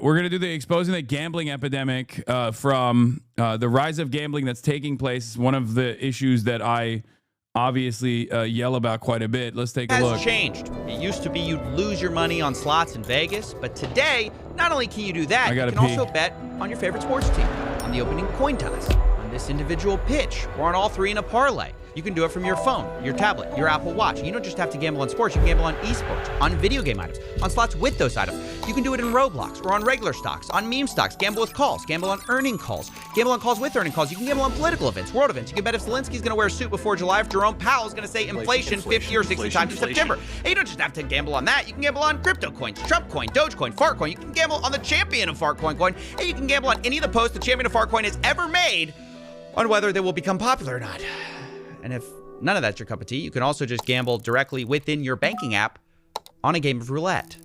We're going to do the exposing the gambling epidemic from the rise of gambling that's taking place. One of the issues that I obviously yell about quite a bit. Let's take a look. Has changed. It used to be you'd lose your money on slots in Vegas, but today, not only can you do that, you can also bet on your favorite sports team, on the opening coin toss, on this individual pitch, or on all three in a parlay. You can do it from your phone, your tablet, your Apple Watch. You don't just have to gamble on sports. You can gamble on esports, on video game items, on slots with those items. You can do it in Roblox or on regular stocks, on meme stocks, gamble with calls, gamble on earning calls, gamble on calls with earning calls. You can gamble on political events, world events. You can bet if Zelensky's going to wear a suit before July, if Jerome Powell's going to say inflation 50 or 60 times in September. And you don't just have to gamble on that. You can gamble on crypto coins, Trump coin, Dogecoin, Fartcoin. You can gamble on the champion of Fartcoin coin, and you can gamble on any of the posts the champion of Fartcoin has ever made on whether they will become popular or not. And if none of that's your cup of tea, you can also just gamble directly within your banking app on a game of roulette,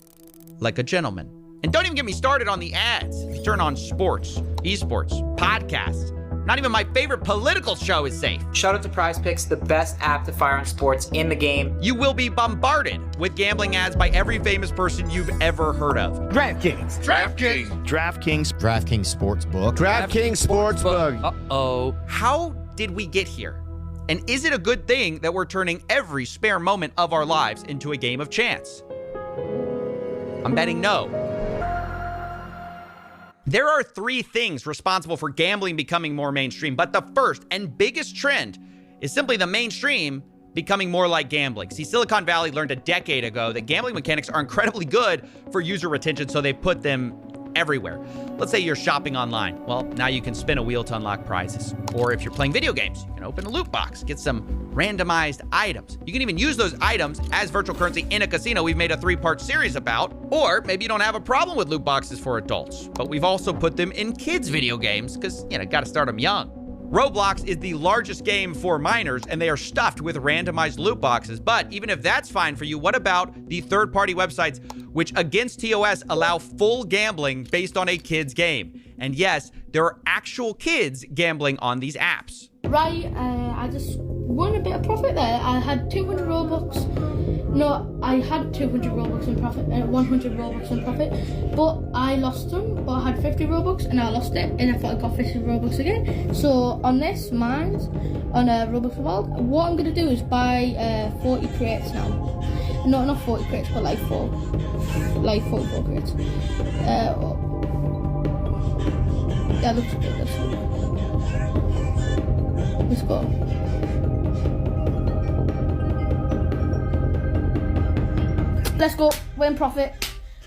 like a gentleman. And don't even get me started on the ads. You turn on sports, esports, podcasts. Not even my favorite political show is safe. Shout out to Prize Picks, the best app to fire on sports in the game. You will be bombarded with gambling ads by every famous person you've ever heard of. DraftKings. DraftKings Sportsbook. DraftKings Sportsbook. Uh-oh. How did we get here? And is it a good thing that we're turning every spare moment of our lives into a game of chance? I'm betting no. There are three things responsible for gambling becoming more mainstream, but the first and biggest trend is simply the mainstream becoming more like gambling. See, Silicon Valley learned a decade ago that gambling mechanics are incredibly good for user retention, so they put them everywhere. Let's say you're shopping online. Well, now you can spin a wheel to unlock prizes. Or if you're playing video games, you can open a loot box, get some randomized items. You can even use those items as virtual currency in a casino we've made a 3-part series about. Or maybe you don't have a problem with loot boxes for adults, but we've also put them in kids' video games because, gotta start them young. Roblox is the largest game for minors, and they are stuffed with randomized loot boxes. But even if that's fine for you, what about the third-party websites which, against TOS, allow full gambling based on a kid's game? And yes, there are actual kids gambling on these apps. Right, I just won a bit of profit there. I had 200 Robux. No, I had 200 Robux in profit, 100 Robux in profit, but I lost them. But I had 50 Robux and I lost it, and I thought I got 50 Robux again. So on this, mine's on a Robux World, what I'm gonna do is buy 40 crates now. No, not 40 crates, but like 44 crates. That looks good. Let's go. Let's go. We're in profit.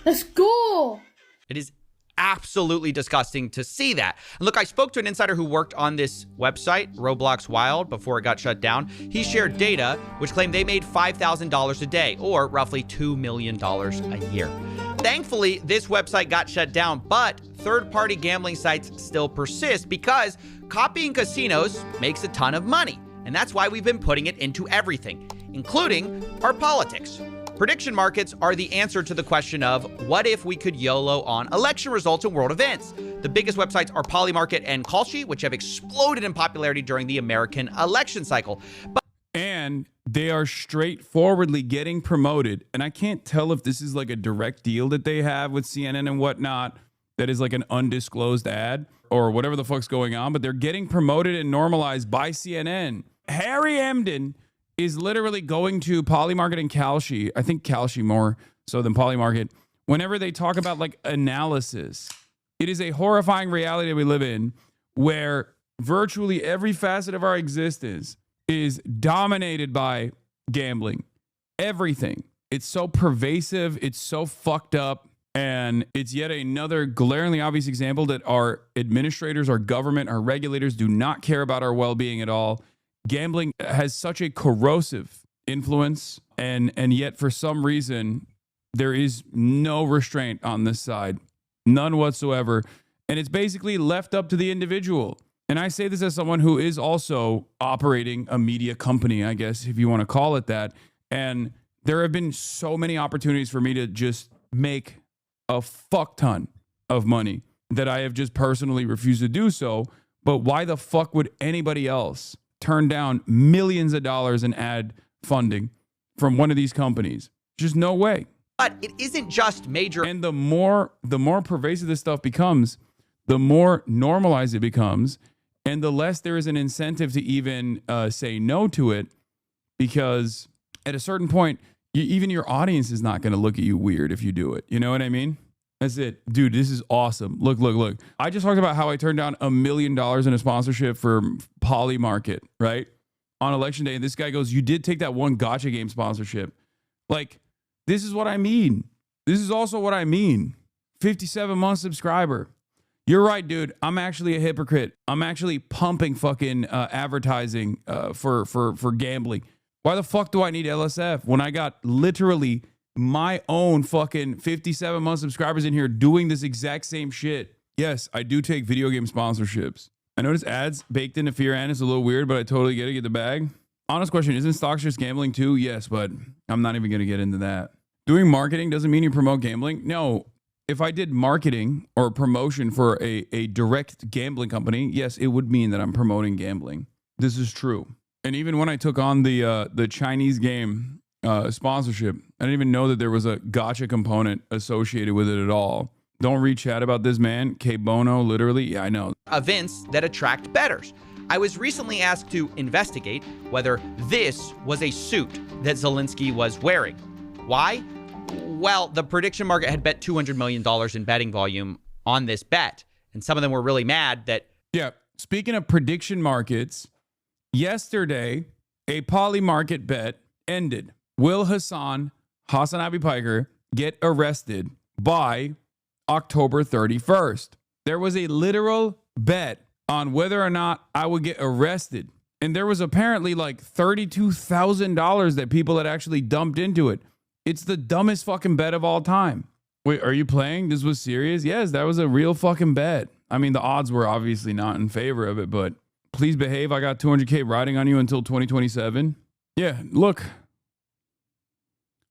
Let's go. It is absolutely disgusting to see that. And look, I spoke to an insider who worked on this website, Roblox Wild, before it got shut down. He shared data which claimed they made $5,000 a day, or roughly $2 million a year. Thankfully, this website got shut down, but third-party gambling sites still persist because copying casinos makes a ton of money. And that's why we've been putting it into everything, including our politics. Prediction markets are the answer to the question of what if we could YOLO on election results and world events. The biggest websites are Polymarket and Kalshi, which have exploded in popularity during the American election cycle. And they are straightforwardly getting promoted. And I can't tell if this is like a direct deal that they have with CNN and whatnot that is like an undisclosed ad or whatever the fuck's going on, but they're getting promoted and normalized by CNN. Harry Emden is literally going to Polymarket and Kalshi, I think Kalshi more so than Polymarket, whenever they talk about like analysis. It is a horrifying reality that we live in where virtually every facet of our existence is dominated by gambling. Everything. It's so pervasive. It's so fucked up. And it's yet another glaringly obvious example that our administrators, our government, our regulators do not care about our well-being at all. Gambling has such a corrosive influence, and yet for some reason, there is no restraint on this side. None whatsoever. And it's basically left up to the individual. And I say this as someone who is also operating a media company, I guess, if you want to call it that. And there have been so many opportunities for me to just make a fuck ton of money that I have just personally refused to do so. But why the fuck would anybody else turn down millions of dollars in ad funding from one of these companies? Just no way. But it isn't just major. And the more pervasive this stuff becomes, the more normalized it becomes, and the less there is an incentive to even say no to it, because at a certain point, even your audience is not going to look at you weird if you do it. You know what I mean? That's it. Dude, this is awesome. Look. I just talked about how I turned down $1 million in a sponsorship for Polymarket, right? On election day. And this guy goes, you did take that one gotcha game sponsorship. Like, this is what I mean. This is also what I mean. 57-month subscriber. You're right, dude. I'm actually a hypocrite. I'm actually pumping fucking advertising for gambling. Why the fuck do I need LSF when I got literally my own fucking 57-month subscribers in here doing this exact same shit? Yes, I do take video game sponsorships. I notice ads baked into Fear and it's a little weird, but I totally get it. Get the bag. Honest question, isn't stocks just gambling too? Yes, but I'm not even going to get into that. Doing marketing doesn't mean you promote gambling. No. If I did marketing or promotion for a direct gambling company, yes, it would mean that I'm promoting gambling. This is true. And even when I took on the Chinese game sponsorship, I didn't even know that there was a gotcha component associated with it at all. Don't read chat about this, man. K Bono, literally. Yeah, I know. Events that attract bettors. I was recently asked to investigate whether this was a suit that Zelensky was wearing. Why? Well, the prediction market had bet $200 million in betting volume on this bet. And some of them were really mad that... Yeah, speaking of prediction markets, yesterday, a Polymarket bet ended. Will Hasan Abi Piker, get arrested by October 31st? There was a literal bet on whether or not I would get arrested. And there was apparently like $32,000 that people had actually dumped into it. It's the dumbest fucking bet of all time. Wait, are you playing? This was serious? Yes, that was a real fucking bet. I mean, the odds were obviously not in favor of it, but please behave. I got 200K riding on you until 2027. Yeah, look.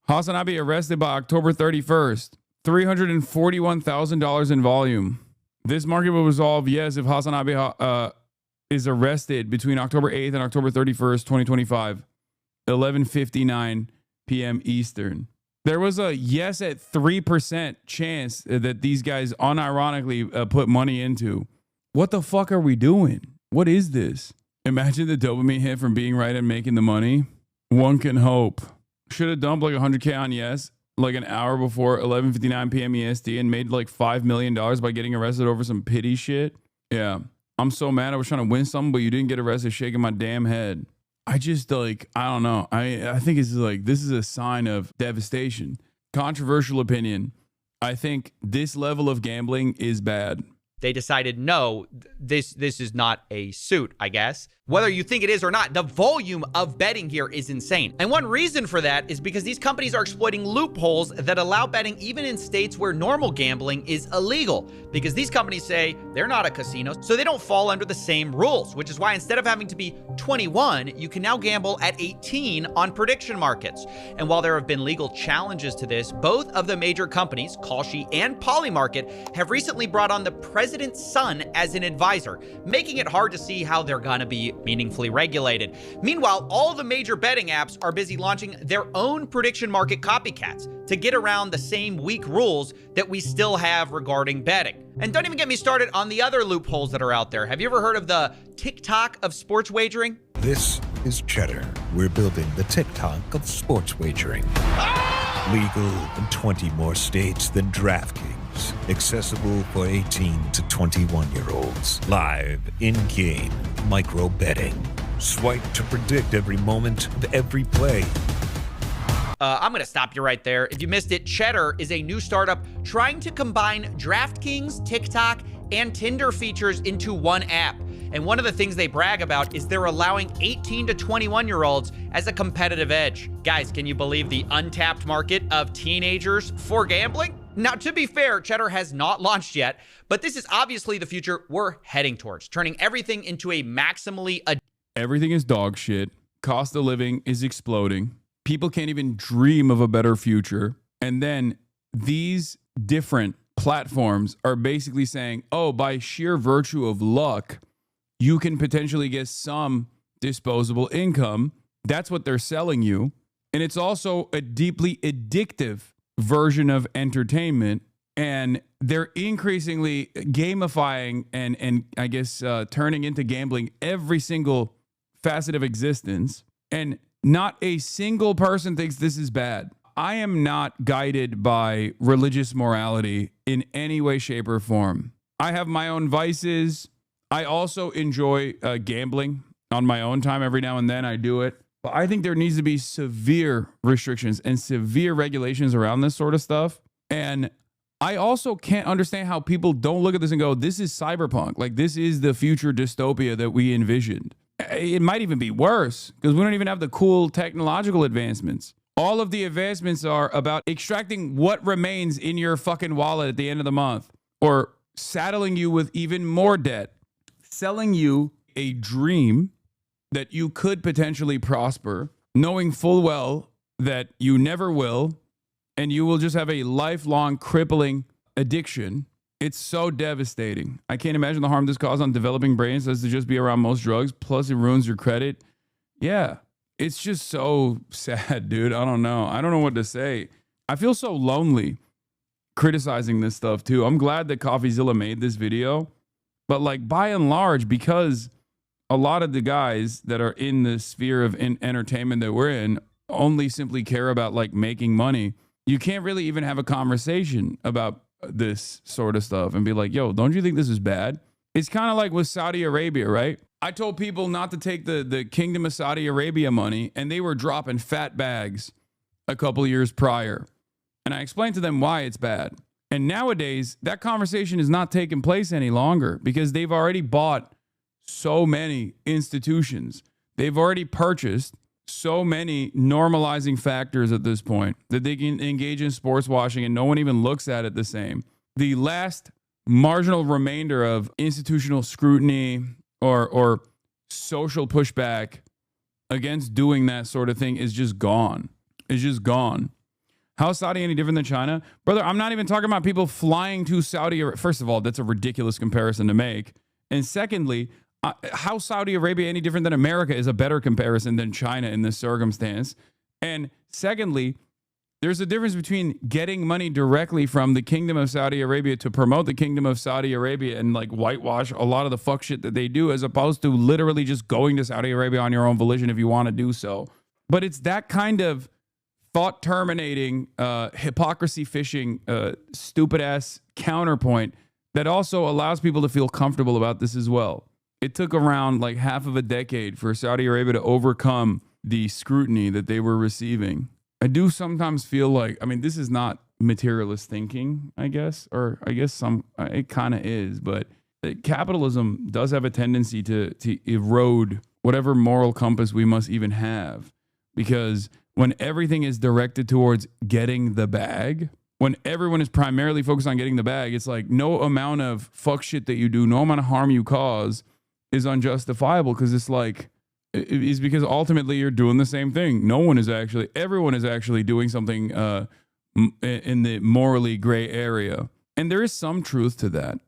Hasan Abi arrested by October 31st. $341,000 in volume. This market will resolve, yes, if Hasan Abi is arrested between October 8th and October 31st, 2025, 11:59 p.m. Eastern. There was a yes at 3% chance that these guys unironically put money into. What the fuck are we doing? What is this? Imagine the dopamine hit from being right and making the money. One can hope. Should have dumped like 100K on yes, like an hour before 11:59 p.m. EST and made like $5 million by getting arrested over some pity shit. Yeah. I'm so mad. I was trying to win something, but you didn't get arrested, shaking my damn head. I just like, I don't know. I think it's like, this is a sign of devastation. Controversial opinion. I think this level of gambling is bad. They decided, no, this is not a suit, I guess. Whether you think it is or not, the volume of betting here is insane. And one reason for that is because these companies are exploiting loopholes that allow betting even in states where normal gambling is illegal. Because these companies say they're not a casino, so they don't fall under the same rules, which is why instead of having to be 21, you can now gamble at 18 on prediction markets. And while there have been legal challenges to this, both of the major companies, Kalshi and Polymarket, have recently brought on the president's son as an advisor, making it hard to see how they're gonna be meaningfully regulated. Meanwhile, all the major betting apps are busy launching their own prediction market copycats to get around the same weak rules that we still have regarding betting. And don't even get me started on the other loopholes that are out there. Have you ever heard of the TikTok of sports wagering? This is Cheddar. We're building the TikTok of sports wagering. Legal in 20 more states than DraftKings. Accessible for 18 to 21-year-olds. Live, in-game, micro betting. Swipe to predict every moment of every play. I'm going to stop you right there. If you missed it, Cheddar is a new startup trying to combine DraftKings, TikTok, and Tinder features into one app. And one of the things they brag about is they're allowing 18 to 21-year-olds as a competitive edge. Guys, can you believe the untapped market of teenagers for gambling? Now, to be fair, Cheddar has not launched yet, but this is obviously the future we're heading towards, turning everything into a maximally... Everything is dog shit. Cost of living is exploding. People can't even dream of a better future. And then these different platforms are basically saying, oh, by sheer virtue of luck, you can potentially get some disposable income. That's what they're selling you. And it's also a deeply addictive version of entertainment, and they're increasingly gamifying and I guess turning into gambling every single facet of existence. And not a single person thinks this is bad. I am not guided by religious morality in any way, shape, or form. I have my own vices. I also enjoy gambling on my own time. Every now and then I do it. But I think there needs to be severe restrictions and severe regulations around this sort of stuff. And I also can't understand how people don't look at this and go, this is cyberpunk. Like, this is the future dystopia that we envisioned. It might even be worse because we don't even have the cool technological advancements. All of the advancements are about extracting what remains in your fucking wallet at the end of the month, or saddling you with even more debt, selling you a dream that you could potentially prosper, knowing full well that you never will, and you will just have a lifelong crippling addiction. It's so devastating. I can't imagine the harm this causes on developing brains as to just be around most drugs. Plus, it ruins your credit. Yeah, it's just so sad, dude. I don't know. I don't know what to say. I feel so lonely criticizing this stuff, too. I'm glad that Coffeezilla made this video. But, like, by and large, because a lot of the guys that are in the sphere of entertainment that we're in only simply care about, like, making money, you can't really even have a conversation about this sort of stuff and be like, yo, don't you think this is bad? It's kind of like with Saudi Arabia, right? I told people not to take the Kingdom of Saudi Arabia money, and they were dropping fat bags a couple years prior. And I explained to them why it's bad. And nowadays, that conversation is not taking place any longer because they've already bought so many institutions. They've already purchased so many normalizing factors at this point that they can engage in sports washing and no one even looks at it the same. The last marginal remainder of institutional scrutiny or social pushback against doing that sort of thing is just gone. It's just gone. How is Saudi any different than China? Brother, I'm not even talking about people flying to Saudi Arabia. First of all, that's a ridiculous comparison to make. And secondly, how Saudi Arabia any different than America is a better comparison than China in this circumstance. And secondly, there's a difference between getting money directly from the Kingdom of Saudi Arabia to promote the Kingdom of Saudi Arabia and like whitewash a lot of the fuck shit that they do, as opposed to literally just going to Saudi Arabia on your own volition if you want to do so. But it's that kind of thought terminating, hypocrisy fishing, stupid ass counterpoint that also allows people to feel comfortable about this as well. It took around like half of a decade for Saudi Arabia to overcome the scrutiny that they were receiving. I do sometimes feel like, I mean, this is not materialist thinking, I guess, or I guess it kind of is, but capitalism does have a tendency to erode whatever moral compass we must even have. Because when everything is directed towards getting the bag, when everyone is primarily focused on getting the bag, it's like no amount of fuck shit that you do, no amount of harm you cause is unjustifiable, because it's like, it's because ultimately you're doing the same thing. Everyone is actually doing something in the morally gray area. And there is some truth to that,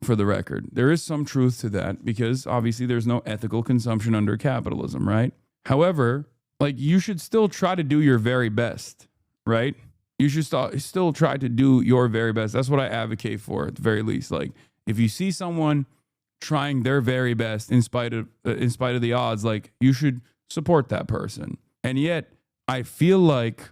for the record. There is some truth to that, because obviously there's no ethical consumption under capitalism, right? However, like, you should still try to do your very best, right? You should still try to do your very best. That's what I advocate for, at the very least. Like, if you see someone trying their very best in spite of the odds, like, you should support that person. And yet, I feel like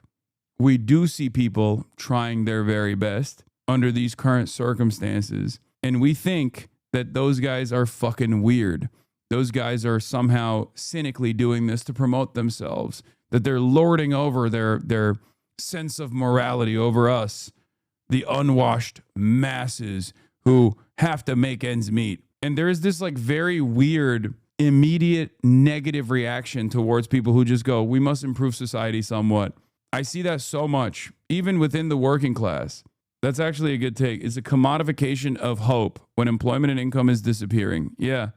we do see people trying their very best under these current circumstances, and we think that those guys are fucking weird. Those guys are somehow cynically doing this to promote themselves, that they're lording over their sense of morality over us, the unwashed masses who have to make ends meet. And there is this like very weird, immediate negative reaction towards people who just go, we must improve society somewhat. I see that so much, even within the working class. That's actually a good take. It's a commodification of hope when employment and income is disappearing. Yeah.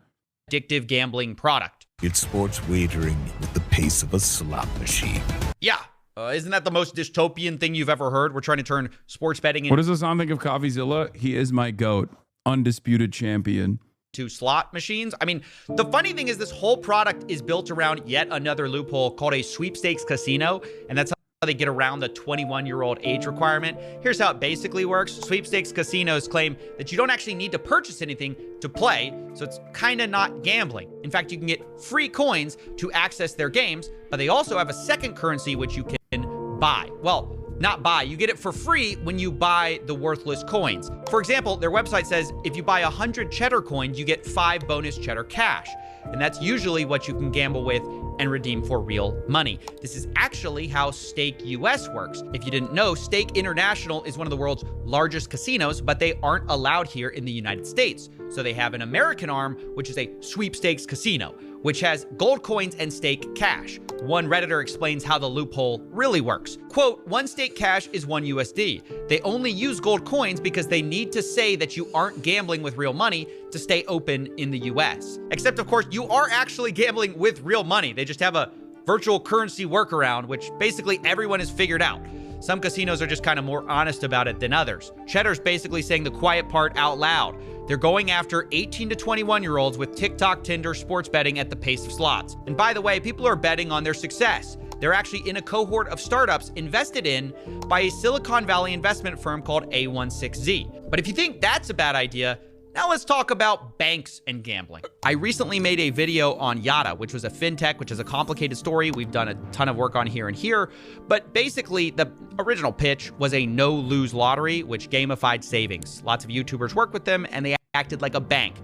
Addictive gambling product. It's sports wagering with the pace of a slot machine. Yeah. Isn't that the most dystopian thing you've ever heard? We're trying to turn sports betting into... What does the sound think of Coffeezilla? He is my GOAT. Undisputed champion. To slot machines. I mean, the funny thing is this whole product is built around yet another loophole called a sweepstakes casino. And that's they get around the 21-year-old age requirement. Here's how it basically works. Sweepstakes casinos claim that you don't actually need to purchase anything to play, so it's kind of not gambling. In fact, you can get free coins to access their games, but they also have a second currency which you can buy. Well, not buy, you get it for free when you buy the worthless coins. For example, their website says if you buy 100 cheddar coins, you get 5 bonus cheddar cash. And that's usually what you can gamble with and redeem for real money. This is actually how Stake US works. If you didn't know, Stake International is one of the world's largest casinos, but they aren't allowed here in the United States. So they have an American arm, which is a sweepstakes casino, which has gold coins and stake cash. One Redditor explains how the loophole really works. Quote, one stake cash is 1 USD. They only use gold coins because they need to say that you aren't gambling with real money to stay open in the US. Except, of course, you are actually gambling with real money. They just have a virtual currency workaround, which basically everyone has figured out. Some casinos are just kind of more honest about it than others. Cheddar's basically saying the quiet part out loud. They're going after 18 to 21-year-olds with TikTok, Tinder, sports betting at the pace of slots. And by the way, people are betting on their success. They're actually in a cohort of startups invested in by a Silicon Valley investment firm called A16Z. But if you think that's a bad idea, now let's talk about banks and gambling. I recently made a video on Yada, which was a fintech, which is a complicated story. We've done a ton of work on here and here. But basically, the original pitch was a no-lose lottery, which gamified savings. Lots of YouTubers work with them, and they acted like a bank,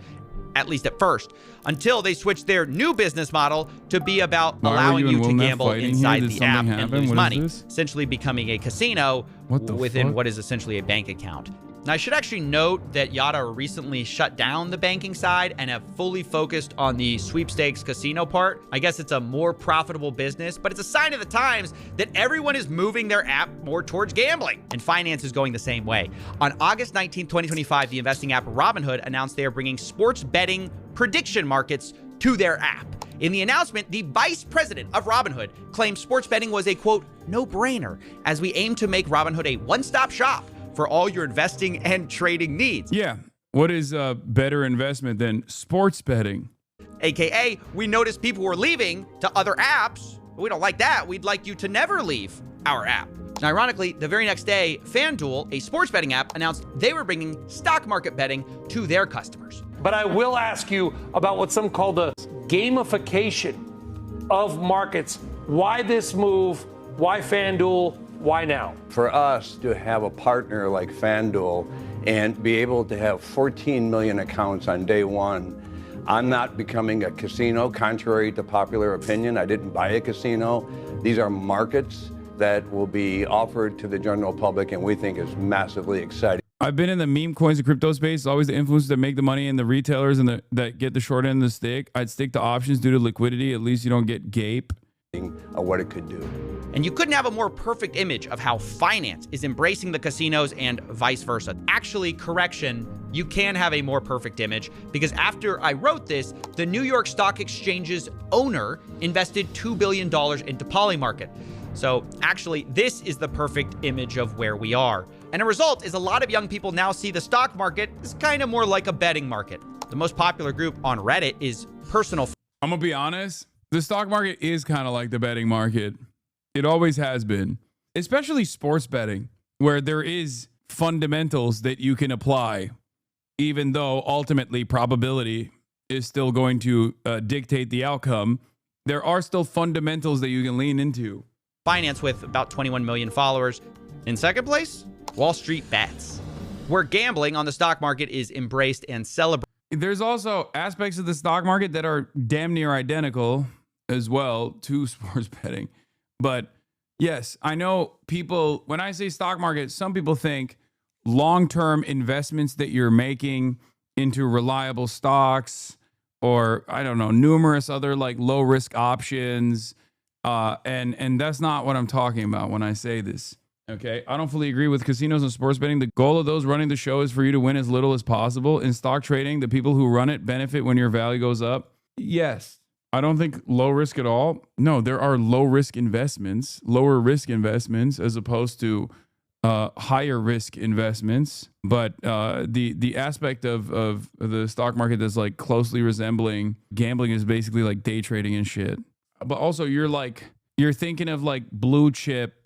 at least at first, until they switched their new business model to be about allowing you to gamble inside the app and lose money, essentially becoming a casino within what is essentially a bank account. Now, I should actually note that Yada recently shut down the banking side and have fully focused on the sweepstakes casino part. I guess it's a more profitable business, but it's a sign of the times that everyone is moving their app more towards gambling, and finance is going the same way. On August 19, 2025, the investing app Robinhood announced they are bringing sports betting prediction markets to their app. In the announcement, the vice president of Robinhood claimed sports betting was a, quote, no-brainer, as we aim to make Robinhood a one-stop shop for all your investing and trading needs. Yeah. What is a better investment than sports betting? AKA, we noticed people were leaving to other apps. We don't like that. We'd like you to never leave our app. And ironically, the very next day, FanDuel, a sports betting app, announced they were bringing stock market betting to their customers. But I will ask you about what some call the gamification of markets. Why this move? Why FanDuel? Why now? For us to have a partner like FanDuel and be able to have 14 million accounts on day one, I'm not becoming a casino, contrary to popular opinion. I didn't buy a casino. These are markets that will be offered to the general public, and we think is massively exciting. I've been in the meme coins and crypto space. It's always the influencers that make the money and the retailers and that get the short end of the stick. I'd stick to options due to liquidity. At least you don't get gape. Of what it could do. And you couldn't have a more perfect image of how finance is embracing the casinos and vice versa. Actually, correction, you can have a more perfect image because after I wrote this, the New York Stock Exchange's owner invested $2 billion into Polymarket. So actually, this is the perfect image of where we are. And a result is a lot of young people now see the stock market as kind of more like a betting market. The most popular group on Reddit is personal. I'm gonna be honest. The stock market is kind of like the betting market. It always has been, especially sports betting, where there is fundamentals that you can apply, even though ultimately probability is still going to dictate the outcome. There are still fundamentals that you can lean into. Finance with about 21 million followers. In second place, Wall Street Bets, where gambling on the stock market is embraced and celebrated. There's also aspects of the stock market that are damn near identical as well to sports betting. But yes, I know people, when I say stock market, some people think long-term investments that you're making into reliable stocks or, I don't know, numerous other like low-risk options. And that's not what I'm talking about when I say this. Okay, I don't fully agree with casinos and sports betting. The goal of those running the show is for you to win as little as possible. In stock trading, the people who run it benefit when your value goes up. Yes. I don't think low risk at all. No, there are low risk investments, lower risk investments, as opposed to higher risk investments. But the aspect of the stock market that's like closely resembling gambling is basically like day trading and shit. But also you're thinking of like blue chip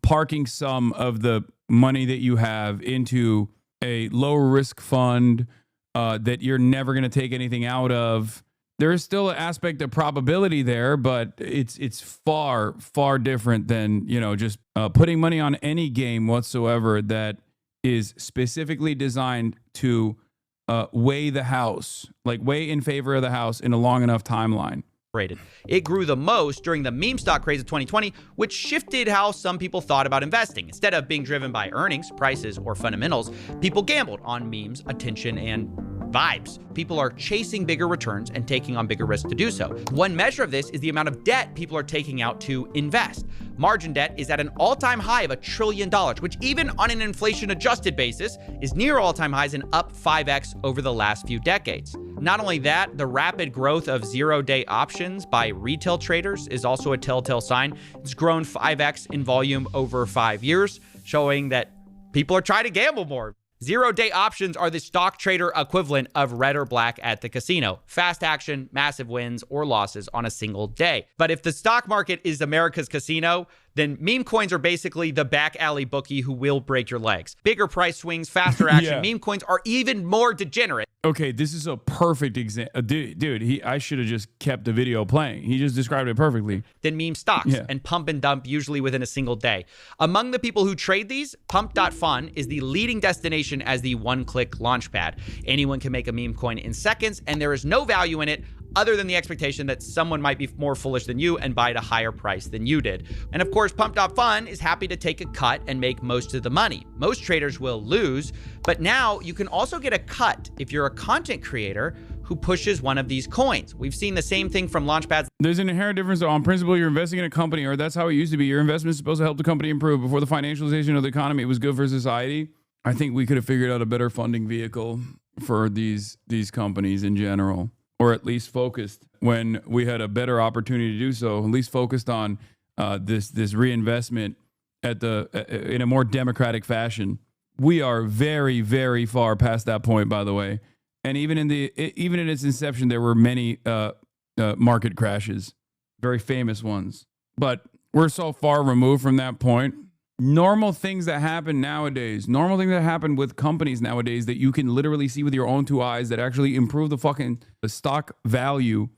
parking some of the money that you have into a low risk fund that you're never going to take anything out of. There is still an aspect of probability there, but it's far, far different than, just putting money on any game whatsoever that is specifically designed to weigh the house, like weigh in favor of the house in a long enough timeline. It grew the most during the meme stock craze of 2020, which shifted how some people thought about investing. Instead of being driven by earnings, prices, or fundamentals, people gambled on memes, attention, and vibes. People are chasing bigger returns and taking on bigger risks to do so. One measure of this is the amount of debt people are taking out to invest. Margin debt is at an all-time high of $1 trillion, which even on an inflation-adjusted basis is near all-time highs and up 5x over the last few decades. Not only that, the rapid growth of zero-day options by retail traders is also a telltale sign. It's grown 5x in volume over 5 years, showing that people are trying to gamble more. Zero-day options are the stock trader equivalent of red or black at the casino. Fast action, massive wins or losses on a single day. But if the stock market is America's casino, then meme coins are basically the back alley bookie who will break your legs. Bigger price swings, faster action. Meme coins are even more degenerate. Okay, this is a perfect example. Dude, I should have just kept the video playing. He just described it perfectly. Than meme stocks and pump and dump usually within a single day. Among the people who trade these, pump.fun is the leading destination as the one-click launchpad. Anyone can make a meme coin in seconds, and there is no value in it other than the expectation that someone might be more foolish than you and buy at a higher price than you did. And of course, pump.fun is happy to take a cut and make most of the money. Most traders will lose, but now you can also get a cut if you're a content creator who pushes one of these coins. We've seen the same thing from launchpads. There's an inherent difference, though. On principle, you're investing in a company, or that's how it used to be. Your investment is supposed to help the company improve. Before the financialization of the economy, it was good for society. I think we could have figured out a better funding vehicle for these companies in general, or at least focused when we had a better opportunity to do so, at least focused on this reinvestment in a more democratic fashion. We are very, very far past that point, by the way. And even in its inception, there were many market crashes, very famous ones. But we're so far removed from that point. Normal things that happen nowadays, normal things that happen with companies nowadays that you can literally see with your own two eyes that actually improve the stock value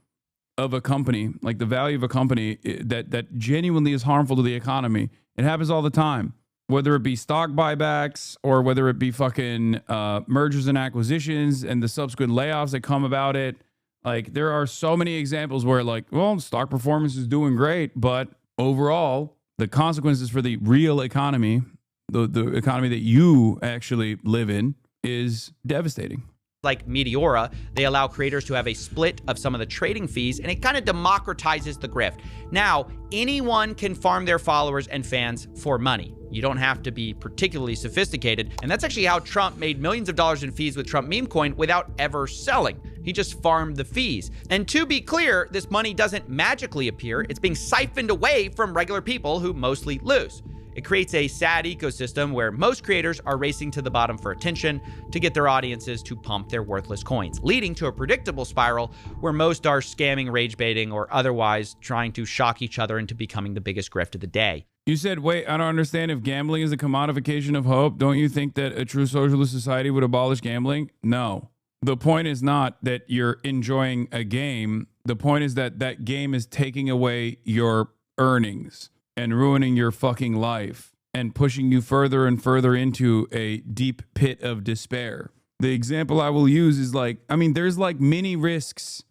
of a company, like the value of a company that genuinely is harmful to the economy. It happens all the time, whether it be stock buybacks or whether it be fucking mergers and acquisitions and the subsequent layoffs that come about it. Like, there are so many examples where, like, well, stock performance is doing great, but overall, the consequences for the real economy, the economy that you actually live in, is devastating. Like Meteora, they allow creators to have a split of some of the trading fees, and it kind of democratizes the grift. Now, anyone can farm their followers and fans for money. You don't have to be particularly sophisticated, and that's actually how Trump made millions of dollars in fees with Trump meme coin without ever selling. He just farmed the fees. And to be clear, this money doesn't magically appear. It's being siphoned away from regular people who mostly lose. It creates a sad ecosystem where most creators are racing to the bottom for attention to get their audiences to pump their worthless coins, leading to a predictable spiral where most are scamming, rage baiting, or otherwise trying to shock each other into becoming the biggest grift of the day. You said, wait, I don't understand. If gambling is a commodification of hope, don't you think that a true socialist society would abolish gambling? No. The point is not that you're enjoying a game. The point is that that game is taking away your earnings and ruining your fucking life and pushing you further and further into a deep pit of despair. The example I will use is there's like mini risks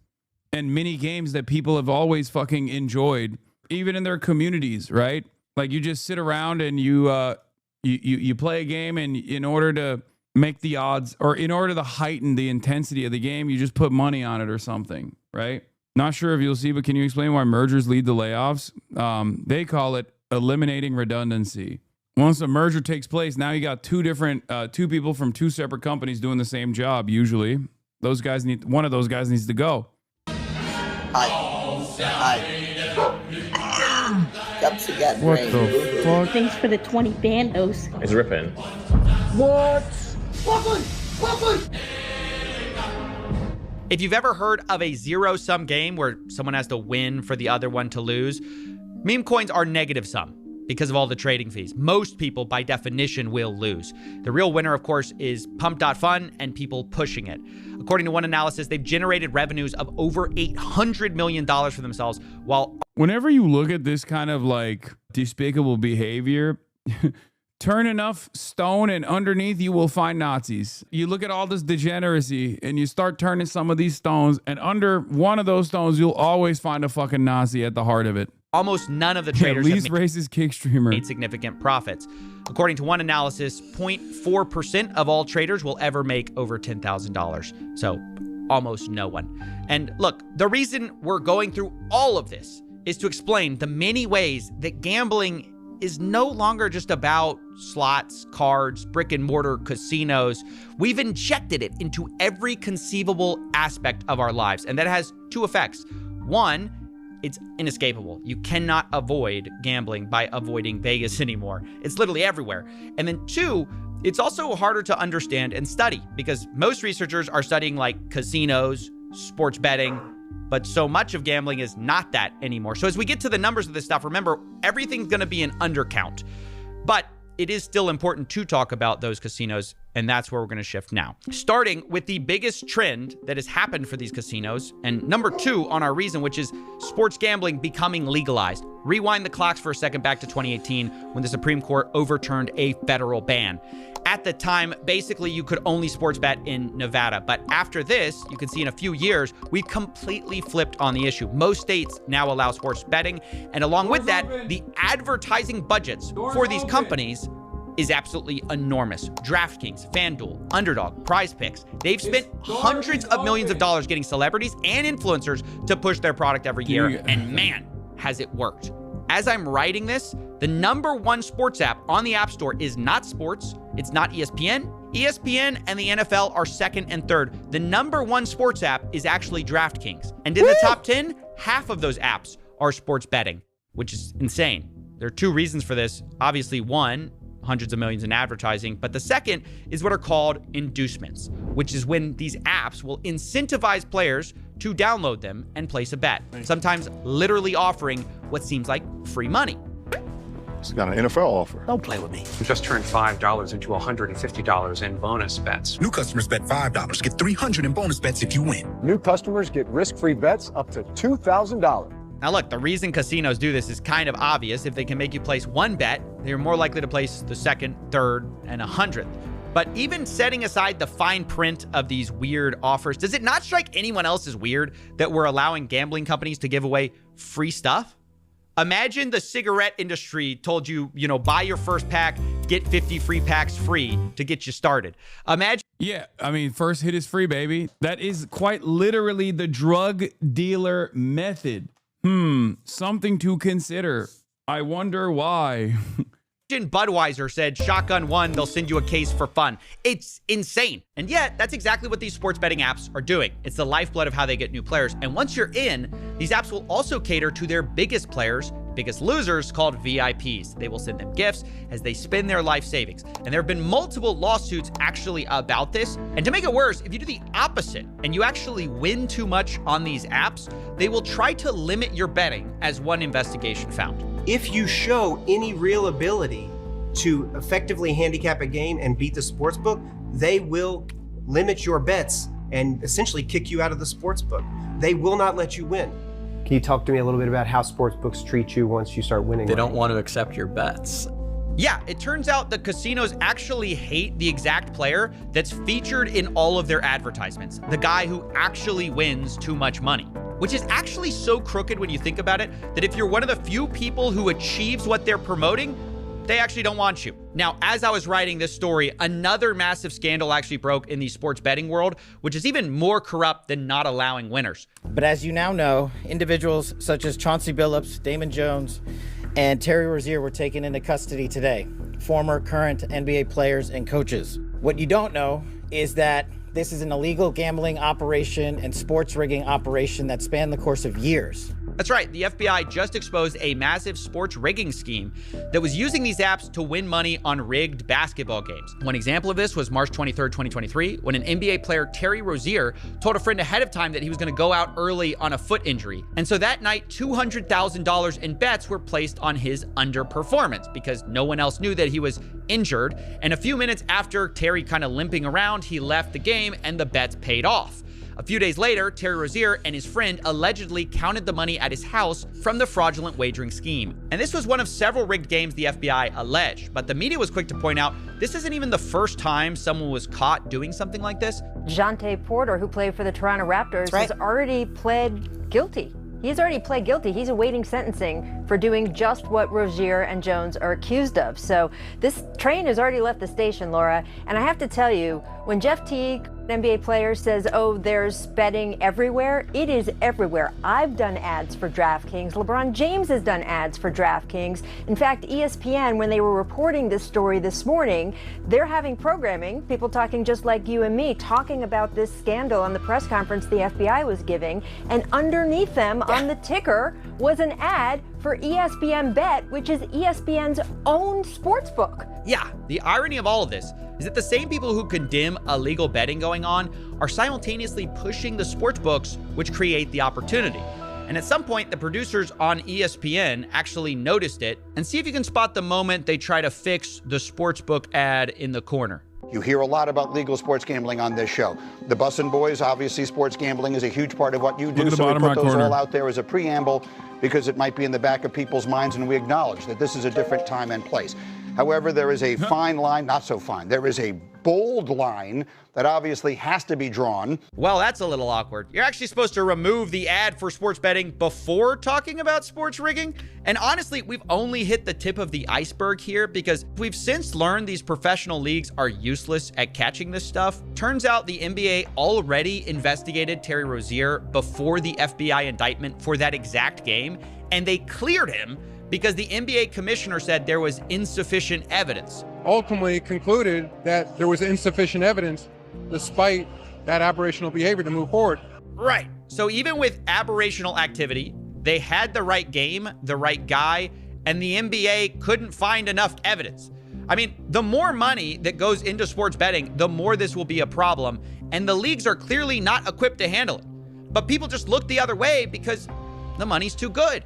and mini games that people have always fucking enjoyed, even in their communities, right? Like, you just sit around and you play a game, and in order to make the odds, or in order to heighten the intensity of the game, you just put money on it or something, right? Not sure if you'll see, but can you explain why mergers lead to layoffs? They call it eliminating redundancy. Once a merger takes place, now you got two people from two separate companies doing the same job. Usually, one of those guys needs to go. What the fuck? Thanks for the 20 bandos. It's ripping. What? If you've ever heard of a zero-sum game where someone has to win for the other one to lose, meme coins are negative sum. because of all the trading fees. Most people, by definition, will lose. The real winner, of course, is Pump.Fun and people pushing it. According to one analysis, they've generated revenues of over $800 million for themselves, while... Whenever you look at this kind of like despicable behavior, turn enough stone and underneath you will find Nazis. You look at all this degeneracy and you start turning some of these stones, and under one of those stones, you'll always find a fucking Nazi at the heart of it. Almost none of the traders least racist kick streamer made significant profits. According to one analysis, 0.4% of all traders will ever make over $10,000. So almost no one. And look, the reason we're going through all of this is to explain the many ways that gambling is no longer just about slots, cards, brick and mortar casinos. We've injected it into every conceivable aspect of our lives. And that has two effects. One, it's inescapable. You cannot avoid gambling by avoiding Vegas anymore. It's literally everywhere. And then two, it's also harder to understand and study because most researchers are studying like casinos, sports betting, but so much of gambling is not that anymore. So as we get to the numbers of this stuff, remember, everything's going to be an undercount. But it is still important to talk about those casinos, and that's where we're going to shift now. Starting with the biggest trend that has happened for these casinos, and number 2 on our reason, which is sports gambling becoming legalized. Rewind the clocks for a second back to 2018 when the Supreme Court overturned a federal ban. At the time, basically, you could only sports bet in Nevada. But after this, you can see in a few years, we've completely flipped on the issue. Most states now allow sports betting. And along with that, the advertising budgets for these companies is absolutely enormous. DraftKings, FanDuel, Underdog, Prize Picks. They've spent hundreds of millions of dollars getting celebrities and influencers to push their product every year. And man, has it worked. As I'm writing this, the number 1 sports app on the App Store is not sports. It's not ESPN. ESPN and the NFL are second and third. The number 1 sports app is actually DraftKings. And in the top 10, half of those apps are sports betting, which is insane. There are 2 reasons for this. Obviously, one, hundreds of millions in advertising, but the second is what are called inducements, which is when these apps will incentivize players to download them and place a bet, sometimes literally offering what seems like free money. It's got an NFL offer. Don't play with me. We just turned $5 into $150 in bonus bets. New customers bet $5, get $300 in bonus bets if you win. New customers get risk-free bets up to $2,000. Now look, the reason casinos do this is kind of obvious. If they can make you place 1 bet, they're more likely to place the 2nd, 3rd, and 100th. But even setting aside the fine print of these weird offers, does it not strike anyone else as weird that we're allowing gambling companies to give away free stuff? Imagine the cigarette industry told you, buy your first pack, get 50 free packs free to get you started. Imagine. Yeah, I mean, first hit is free, baby. That is quite literally the drug dealer method. Something to consider. I wonder why. Budweiser said, shotgun 1, they'll send you a case for fun. It's insane. And yet, that's exactly what these sports betting apps are doing. It's the lifeblood of how they get new players. And once you're in, these apps will also cater to their biggest players, biggest losers, called VIPs. They will send them gifts as they spend their life savings. And there have been multiple lawsuits actually about this. And to make it worse, if you do the opposite and you actually win too much on these apps, they will try to limit your betting, as one investigation found. If you show any real ability to effectively handicap a game and beat the sportsbook, they will limit your bets and essentially kick you out of the sportsbook. They will not let you win. Can you talk to me a little bit about how sportsbooks treat you once you start winning? They don't want to accept your bets. Yeah, it turns out the casinos actually hate the exact player that's featured in all of their advertisements, the guy who actually wins too much money. Which is actually so crooked when you think about it, that if you're one of the few people who achieves what they're promoting, they actually don't want you. Now, as I was writing this story, another massive scandal actually broke in the sports betting world, which is even more corrupt than not allowing winners. But as you now know, individuals such as Chauncey Billups, Damon Jones, and Terry Rozier were taken into custody today. Former, current NBA players and coaches. What you don't know is that This is an illegal gambling operation and sports rigging operation that spanned the course of years. That's right. The FBI just exposed a massive sports rigging scheme that was using these apps to win money on rigged basketball games. One example of this was March 23rd, 2023, when an NBA player, Terry Rozier, told a friend ahead of time that he was going to go out early on a foot injury. And so that night, $200,000 in bets were placed on his underperformance because no one else knew that he was injured. And a few minutes after Terry kind of limping around, he left the game and the bets paid off. A few days later, Terry Rozier and his friend allegedly counted the money at his house from the fraudulent wagering scheme. And this was one of several rigged games the FBI alleged, but the media was quick to point out this isn't even the first time someone was caught doing something like this. Jonte Porter, who played for the Toronto Raptors, has already pled guilty. He's already pled guilty. He's awaiting sentencing for doing just what Rozier and Jones are accused of. So this train has already left the station, Laura. And I have to tell you, when Jeff Teague, an NBA player, says, oh, there's betting everywhere, it is everywhere. I've done ads for DraftKings. LeBron James has done ads for DraftKings. In fact, ESPN, when they were reporting this story this morning, they're having programming, people talking just like you and me, talking about this scandal on the press conference the FBI was giving. And underneath them on the ticker was an ad for ESPN Bet, which is ESPN's own sportsbook. Yeah, the irony of all of this is that the same people who condemn illegal betting going on are simultaneously pushing the sports books, which create the opportunity. And at some point, the producers on ESPN actually noticed it. And see if you can spot the moment they try to fix the sportsbook ad in the corner. You hear a lot about legal sports gambling on this show. The Bussin' Boys, obviously sports gambling is a huge part of what you do, so we put those all out there as a preamble because it might be in the back of people's minds, and we acknowledge that this is a different time and place. However, there is a fine line, not so fine, there is a bold line that obviously has to be drawn. Well, that's a little awkward. You're actually supposed to remove the ad for sports betting before talking about sports rigging. And honestly, we've only hit the tip of the iceberg here because we've since learned these professional leagues are useless at catching this stuff. Turns out the NBA already investigated Terry Rozier before the FBI indictment for that exact game, and they cleared him because the NBA commissioner said there was insufficient evidence. Ultimately concluded that there was insufficient evidence despite that aberrational behavior to move forward. Right. So even with aberrational activity, they had the right game, the right guy, and the NBA couldn't find enough evidence. I mean, the more money that goes into sports betting, the more this will be a problem, and the leagues are clearly not equipped to handle it. But people just look the other way because the money's too good.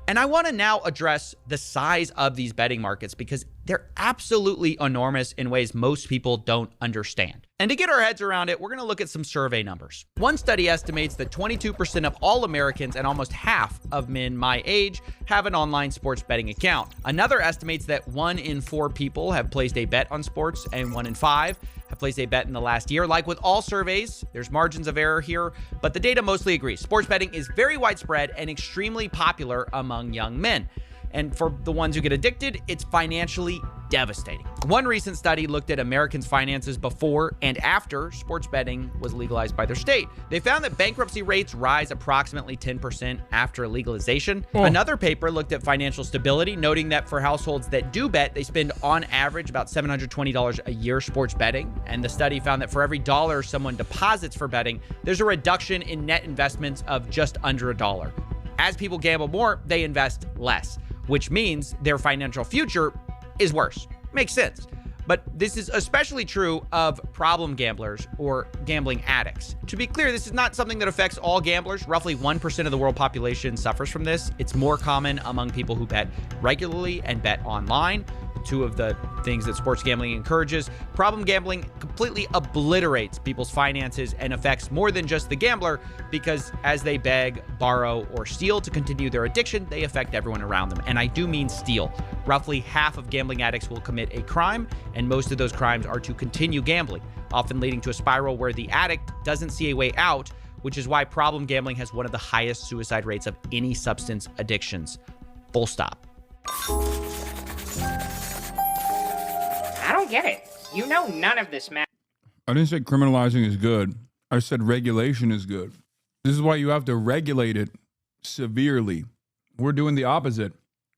And I want to now address the size of these betting markets because they're absolutely enormous in ways most people don't understand. And to get our heads around it, we're going to look at some survey numbers. One study estimates that 22% of all Americans and almost half of men my age have an online sports betting account. Another estimates that 1 in 4 people have placed a bet on sports and 1 in 5 have placed a bet in the last year. Like with all surveys, there's margins of error here, but the data mostly agrees. Sports betting is very widespread and extremely popular among young men. And for the ones who get addicted, it's financially devastating. One recent study looked at Americans' finances before and after sports betting was legalized by their state. They found that bankruptcy rates rise approximately 10% after legalization. Another paper looked at financial stability, noting that for households that do bet, they spend on average about $720 a year sports betting. And the study found that for every dollar someone deposits for betting, there's a reduction in net investments of just under $1. As people gamble more, they invest less, which means their financial future is worse. Makes sense. But this is especially true of problem gamblers or gambling addicts. To be clear, this is not something that affects all gamblers. Roughly 1% of the world population suffers from this. It's more common among people who bet regularly and bet online. Two of the things that sports gambling encourages. Problem gambling completely obliterates people's finances and affects more than just the gambler because as they beg, borrow, or steal to continue their addiction, they affect everyone around them. And I do mean steal. Roughly half of gambling addicts will commit a crime, and most of those crimes are to continue gambling, often leading to a spiral where the addict doesn't see a way out, which is why problem gambling has one of the highest suicide rates of any substance addictions. Full stop. I don't get it. You know none of this, man. I didn't say criminalizing is good. I said regulation is good. This is why you have to regulate it severely. We're doing the opposite.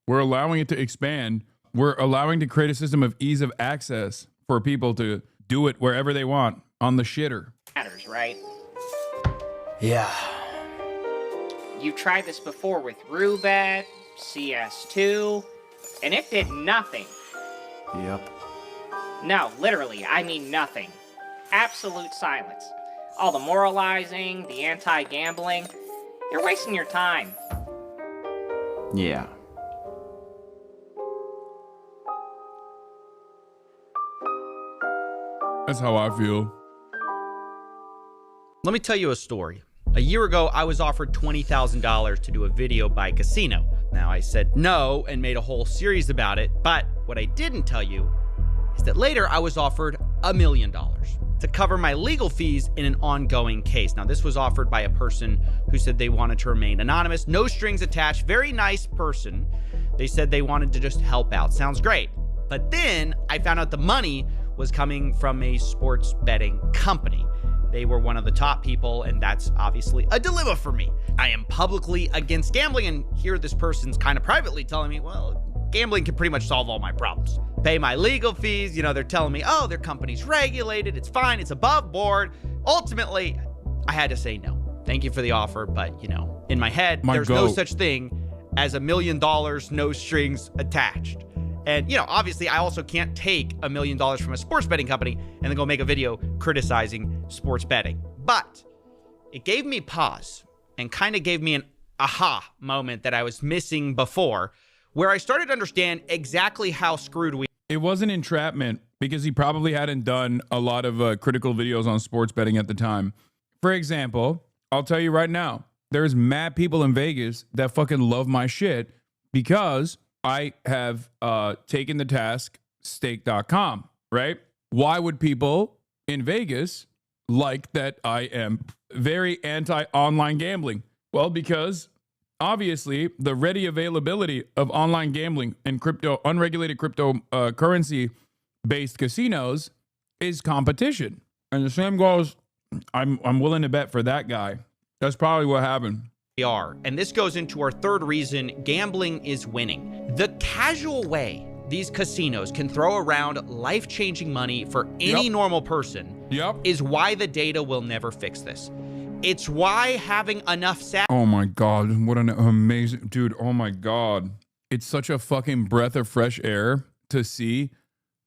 We're allowing it to expand. We're allowing to create a system of ease of access for people to do it wherever they want on the shitter. right? Yeah. You've tried this before with Roulette, CS2, and it did nothing. Yep. No, literally, I mean nothing. Absolute silence. All the moralizing, the anti-gambling, you're wasting your time. Yeah. That's how I feel. Let me tell you a story. A year ago, I was offered $20,000 to do a video by casino. Now, I said no and made a whole series about it, but what I didn't tell you is that later I was offered $1 million to cover my legal fees in an ongoing case. Now, this was offered by a person who said they wanted to remain anonymous, no strings attached, very nice person. They said they wanted to just help out. Sounds great. But then I found out the money was coming from a sports betting company. They were one of the top people, and that's obviously a dilemma for me. I am publicly against gambling, and here this person's kind of privately telling me, well, gambling can pretty much solve all my problems. Pay my legal fees, you know, they're telling me, oh, their company's regulated, it's fine, it's above board. Ultimately, I had to say no. Thank you for the offer, but, you know, in my head, there's no such thing as $1 million, no strings attached. And, you know, obviously, I also can't take $1 million from a sports betting company and then go make a video criticizing sports betting. But it gave me pause and kind of gave me an aha moment that I was missing before, where I started to understand exactly how screwed we. It wasn't entrapment because he probably hadn't done a lot of critical videos on sports betting at the time. For example, I'll tell you right now, there's mad people in Vegas that fucking love my shit because I have taken the task stake.com, right? Why would people in Vegas like that I am very anti-online gambling? Well, because obviously the ready availability of online gambling and crypto, unregulated cryptocurrency-based casinos is competition. And the same goes, I'm willing to bet for that guy. That's probably what happened. Are. And this goes into our third reason gambling is winning. The casual way these casinos can throw around life-changing money for any normal person is why the data will never fix this. It's why having enough Oh my God, what an amazing dude. Oh my God. It's such a fucking breath of fresh air to see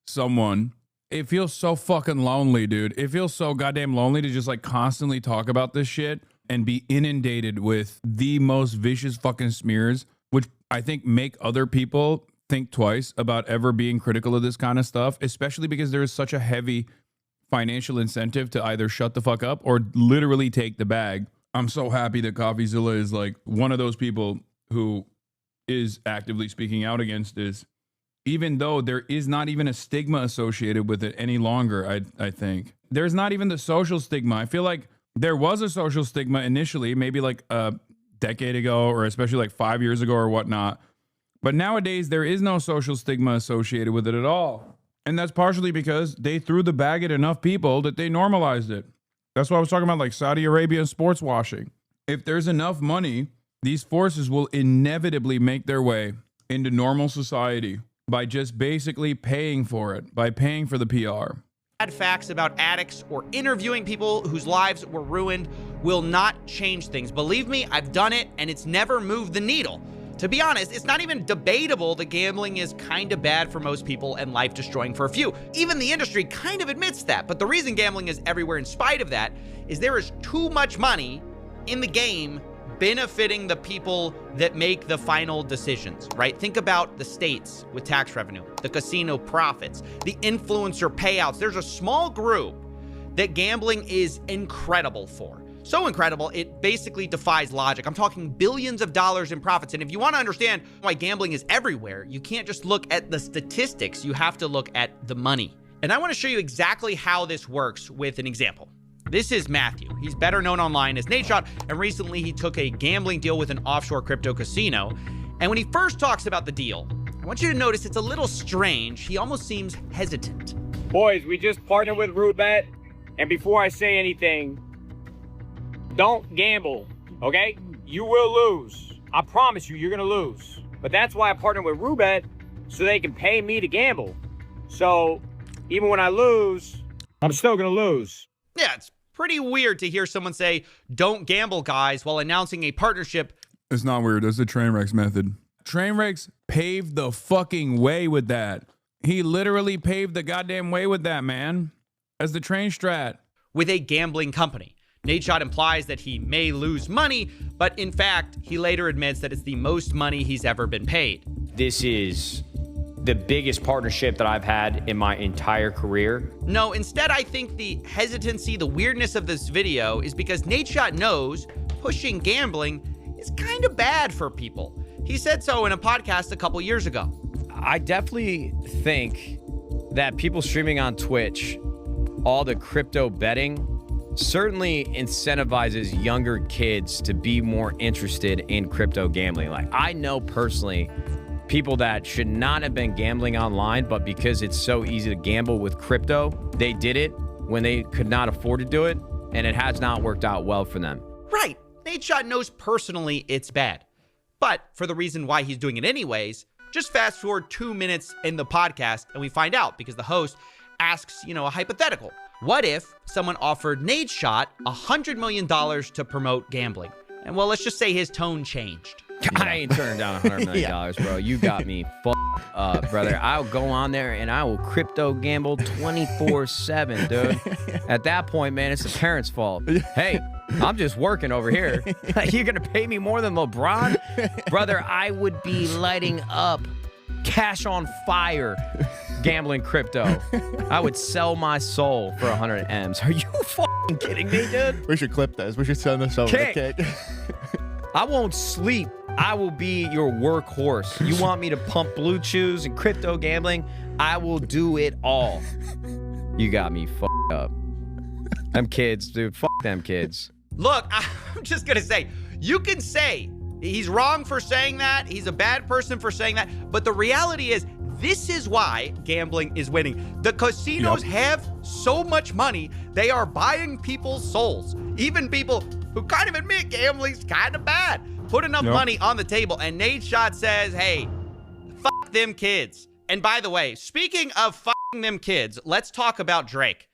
someone. It feels so fucking lonely, dude. It feels so goddamn lonely to just like constantly talk about this shit and be inundated with the most vicious fucking smears, which I think make other people think twice about ever being critical of this kind of stuff, especially because there is such a heavy financial incentive to either shut the fuck up or literally take the bag. I'm so happy that Coffeezilla is like one of those people who is actively speaking out against this, even though there is not even a stigma associated with it any longer. I think there's not even the social stigma. I feel like there was a social stigma initially, maybe like a decade ago, or especially like 5 years ago or whatnot. But nowadays, there is no social stigma associated with it at all. And that's partially because they threw the bag at enough people that they normalized it. That's what I was talking about, like Saudi Arabia sports washing. If there's enough money, these forces will inevitably make their way into normal society by just basically paying for it, by paying for the PR. Bad facts about addicts or interviewing people whose lives were ruined will not change things. Believe me, I've done it and it's never moved the needle. To be honest, it's not even debatable that gambling is kind of bad for most people and life-destroying for a few. Even the industry kind of admits that. But the reason gambling is everywhere in spite of that is there is too much money in the game benefiting the people that make the final decisions, right? Think about the states with tax revenue, the casino profits, the influencer payouts. There's a small group that gambling is incredible for. So incredible, it basically defies logic. I'm talking billions of dollars in profits. And if you want to understand why gambling is everywhere, you can't just look at the statistics. You have to look at the money. And I want to show you exactly how this works with an example. This is Matthew. He's better known online as Nadeshot, and recently he took a gambling deal with an offshore crypto casino. And when he first talks about the deal, I want you to notice it's a little strange. He almost seems hesitant. Boys, we just partnered with Roulette, and before I say anything, don't gamble, okay? You will lose. I promise you, you're gonna lose. But that's why I partnered with Roulette, so they can pay me to gamble. So even when I lose, I'm still gonna lose. Yeah, it's pretty weird to hear someone say, don't gamble, guys, while announcing a partnership. It's not weird. That's the Trainwrecks method. Trainwrecks paved the fucking way with that. He literally paved the goddamn way with that, man. As the train strat. With a gambling company. Nadeshot implies that he may lose money, but in fact, he later admits that it's the most money he's ever been paid. This is the biggest partnership that I've had in my entire career. No, instead, I think the hesitancy, the weirdness of this video is because Nadeshot knows pushing gambling is kind of bad for people. He said so in a podcast a couple years ago. I definitely think that people streaming on Twitch, all the crypto betting, certainly incentivizes younger kids to be more interested in crypto gambling. Like, I know personally people that should not have been gambling online, but because it's so easy to gamble with crypto, they did it when they could not afford to do it, and it has not worked out well for them. Right. Nadeshot knows personally it's bad. But for the reason why he's doing it anyways, just fast forward 2 minutes in the podcast and we find out, because the host asks, a hypothetical. What if someone offered Nadeshot $100 million to promote gambling? And well, let's just say his tone changed. I ain't turning down $100 million, bro. You got me fucked up, brother. I'll go on there and I will crypto gamble 24/7, dude. At that point, man, it's the parents' fault. Hey, I'm just working over here. You're going to pay me more than LeBron? Brother, I would be lighting up, cash on fire, gambling crypto. I would sell my soul for 100 M's. Are you fucking kidding me, dude? We should clip this. We should send this over to Kate. I won't sleep. I will be your workhorse. You want me to pump blue chews and crypto gambling? I will do it all. You got me fucked up. Them kids, dude. Fuck them kids. Look, I'm just going to say, you can say he's wrong for saying that. He's a bad person for saying that. But the reality is, this is why gambling is winning. The casinos have so much money, they are buying people's souls. Even people who kind of admit gambling's kind of bad. Put enough money on the table, and Nadeshot says, hey, fuck them kids. And by the way, speaking of fucking them kids, let's talk about Drake.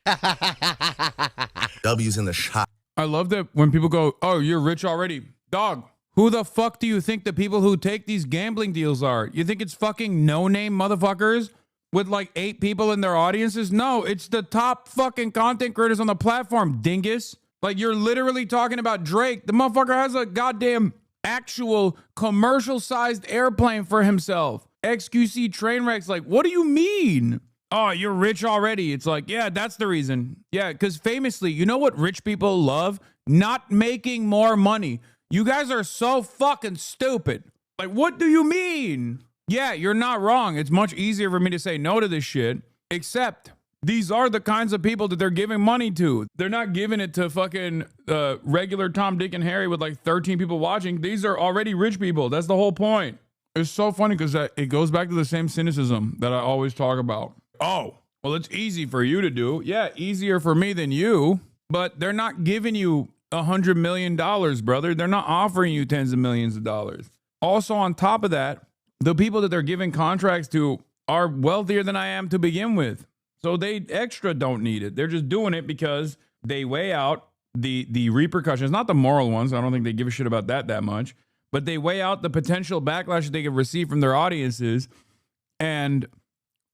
W's in the shot. I love that when people go, oh, you're rich already. Dog, who the fuck do you think the people who take these gambling deals are? You think it's fucking no-name motherfuckers with like 8 people in their audiences? No, it's the top fucking content creators on the platform, dingus. Like, you're literally talking about Drake. The motherfucker has a goddamn actual commercial-sized airplane for himself. XQC Trainwrecks, like, what do you mean? Oh, you're rich already. It's like, yeah, that's the reason. Yeah, because famously, you know what rich people love? Not making more money. You guys are so fucking stupid. Like, what do you mean? Yeah, you're not wrong. It's much easier for me to say no to this shit, except these are the kinds of people that they're giving money to. They're not giving it to fucking regular Tom, Dick, and Harry with like 13 people watching. These are already rich people. That's the whole point. It's so funny because it goes back to the same cynicism that I always talk about. Oh, well, it's easy for you to do. Yeah, easier for me than you. But they're not giving you $100 million, brother. They're not offering you tens of millions of dollars. Also, on top of that, the people that they're giving contracts to are wealthier than I am to begin with. So they extra don't need it. They're just doing it because they weigh out the repercussions, not the moral ones. I don't think they give a shit about that much. But they weigh out the potential backlash they could receive from their audiences. And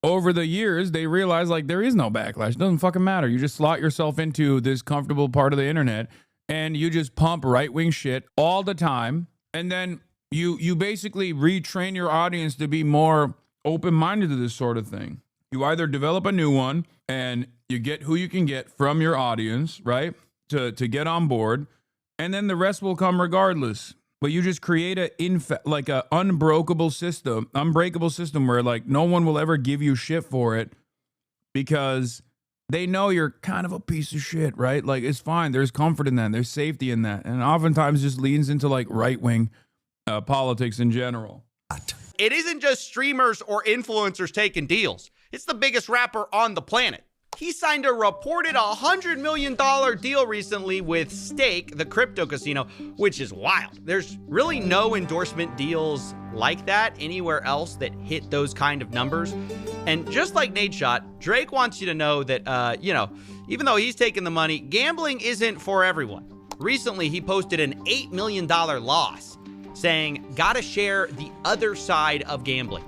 over the years, they realize like there is no backlash. It doesn't fucking matter. You just slot yourself into this comfortable part of the internet and you just pump right-wing shit all the time. And then you basically retrain your audience to be more open-minded to this sort of thing. You either develop a new one and you get who you can get from your audience, right, to get on board, and then the rest will come regardless. But you just create a unbreakable system where like no one will ever give you shit for it because they know you're kind of a piece of shit, right? Like, it's fine. There's comfort in that. There's safety in that. And oftentimes just leans into like right-wing politics in general. It isn't just streamers or influencers taking deals. It's the biggest rapper on the planet. He signed a reported $100 million deal recently with Stake, the crypto casino, which is wild. There's really no endorsement deals like that anywhere else that hit those kind of numbers. And just like Nate Shot, Drake wants you to know that, even though he's taking the money, gambling isn't for everyone. Recently, he posted an $8 million loss, saying, gotta share the other side of gambling.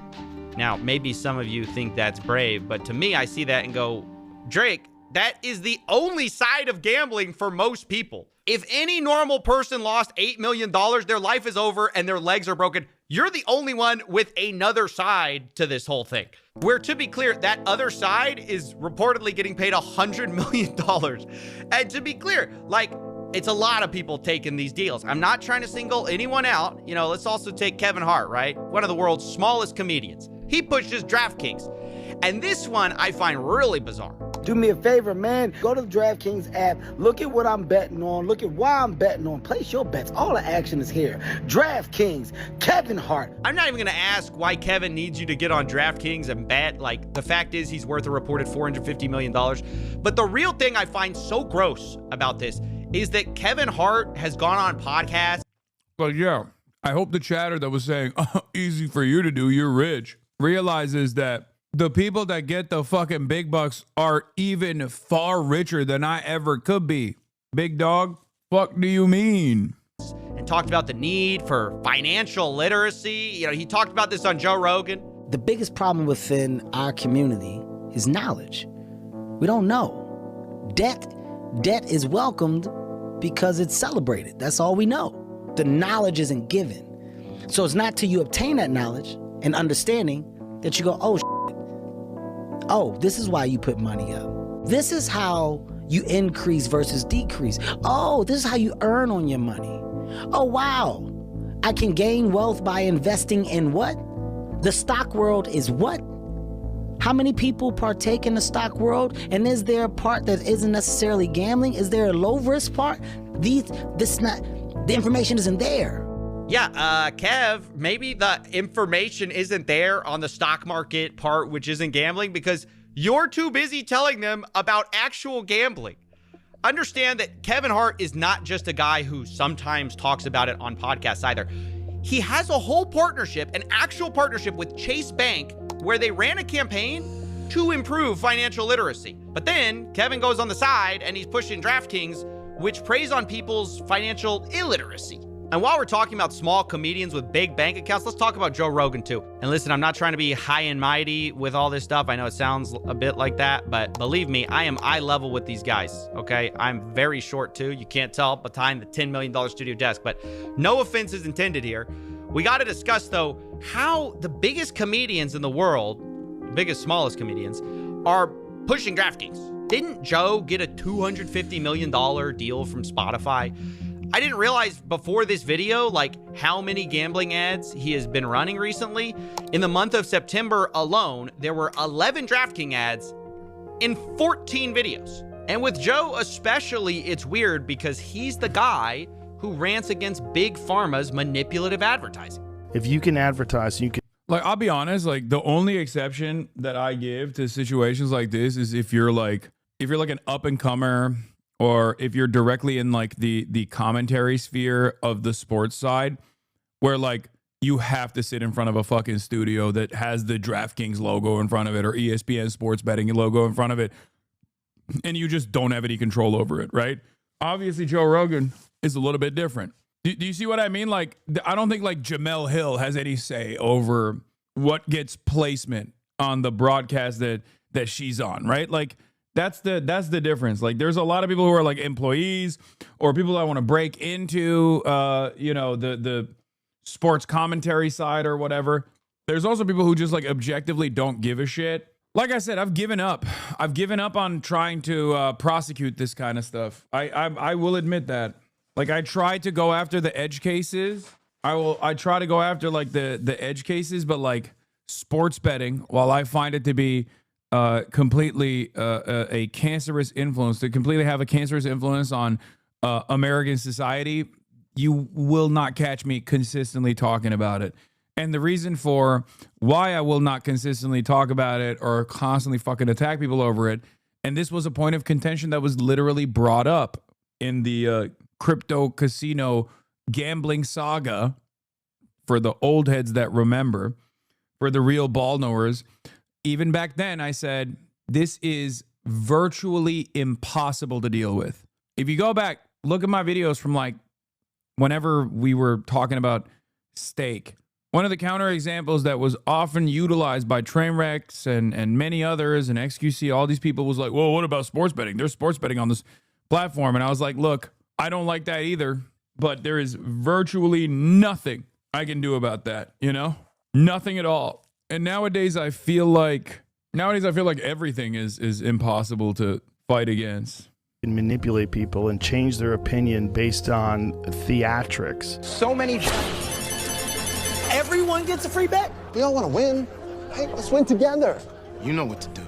Now, maybe some of you think that's brave, but to me, I see that and go, Drake, that is the only side of gambling for most people. If any normal person lost $8 million, their life is over and their legs are broken. You're the only one with another side to this whole thing. Where, to be clear, that other side is reportedly getting paid $100 million. And to be clear, like, it's a lot of people taking these deals. I'm not trying to single anyone out. Let's also take Kevin Hart, right? One of the world's smallest comedians. He pushes DraftKings. And this one I find really bizarre. Do me a favor, man. Go to the DraftKings app. Look at what I'm betting on. Look at why I'm betting on. Place your bets. All the action is here. DraftKings, Kevin Hart. I'm not even going to ask why Kevin needs you to get on DraftKings and bet. Like, the fact is he's worth a reported $450 million. But the real thing I find so gross about this is that Kevin Hart has gone on podcasts. But yeah, I hope the chatter that was saying, easy for you to do, you're rich, realizes that the people that get the fucking big bucks are even far richer than I ever could be. Big dog, fuck do you mean? And talked about the need for financial literacy. He talked about this on Joe Rogan. The biggest problem within our community is knowledge. We don't know. Debt is welcomed because it's celebrated. That's all we know. The knowledge isn't given. So it's not till you obtain that knowledge and understanding that you go, oh, this is why you put money up. This is how you increase versus decrease. Oh, this is how you earn on your money. Oh, wow. I can gain wealth by investing in what? The stock world is what? How many people partake in the stock world? And is there a part that isn't necessarily gambling? Is there a low risk part? The information isn't there. Yeah, Kev, maybe the information isn't there on the stock market part, which isn't gambling, because you're too busy telling them about actual gambling. Understand that Kevin Hart is not just a guy who sometimes talks about it on podcasts either. He has a whole partnership, an actual partnership with Chase Bank, where they ran a campaign to improve financial literacy. But then Kevin goes on the side and he's pushing DraftKings, which preys on people's financial illiteracy. And while we're talking about small comedians with big bank accounts, let's talk about Joe Rogan too. And listen, I'm not trying to be high and mighty with all this stuff. I know it sounds a bit like that, but believe me, I am eye level with these guys, okay? I'm very short too. You can't tell behind the $10 million studio desk, but no offense is intended here. We got to discuss though, how the biggest comedians in the world, smallest comedians, are pushing DraftKings. Didn't Joe get a $250 million deal from Spotify? I didn't realize before this video, how many gambling ads he has been running recently. In the month of September alone, there were 11 DraftKings ads in 14 videos. And with Joe especially, it's weird because he's the guy who rants against Big Pharma's manipulative advertising. If you can advertise, you can. I'll be honest, the only exception that I give to situations like this is if you're an up and comer, or if you're directly in the commentary sphere of the sports side, where you have to sit in front of a fucking studio that has the DraftKings logo in front of it or ESPN sports betting logo in front of it, and you just don't have any control over it, right? Obviously, Joe Rogan is a little bit different. Do you see what I mean? I don't think Jamel Hill has any say over what gets placement on the broadcast that she's on, right? That's the difference. There's a lot of people who are employees or people that want to break into the sports commentary side or whatever. There's also people who just objectively don't give a shit. Like I said, I've given up. I've given up on trying to prosecute this kind of stuff. I will admit that. I try to go after the edge cases. I try to go after the edge cases, but sports betting, while I find it to be completely a cancerous influence, to completely have a cancerous influence on American society, you will not catch me consistently talking about it. And the reason for why I will not consistently talk about it or constantly fucking attack people over it, and this was a point of contention that was literally brought up in the crypto casino gambling saga, for the old heads that remember, for the real ball knowers, even back then, I said, this is virtually impossible to deal with. If you go back, look at my videos from like whenever we were talking about stake. One of the counterexamples that was often utilized by Trainwrecks and many others and XQC, all these people was like, well, what about sports betting? There's sports betting on this platform. And I was like, look, I don't like that either, but there is virtually nothing I can do about that, you know? Nothing at all. And nowadays I feel like everything is impossible to fight against. And manipulate people and change their opinion based on theatrics. So many. Everyone gets a free bet. We all want to win. Hey, let's win together. You know what to do.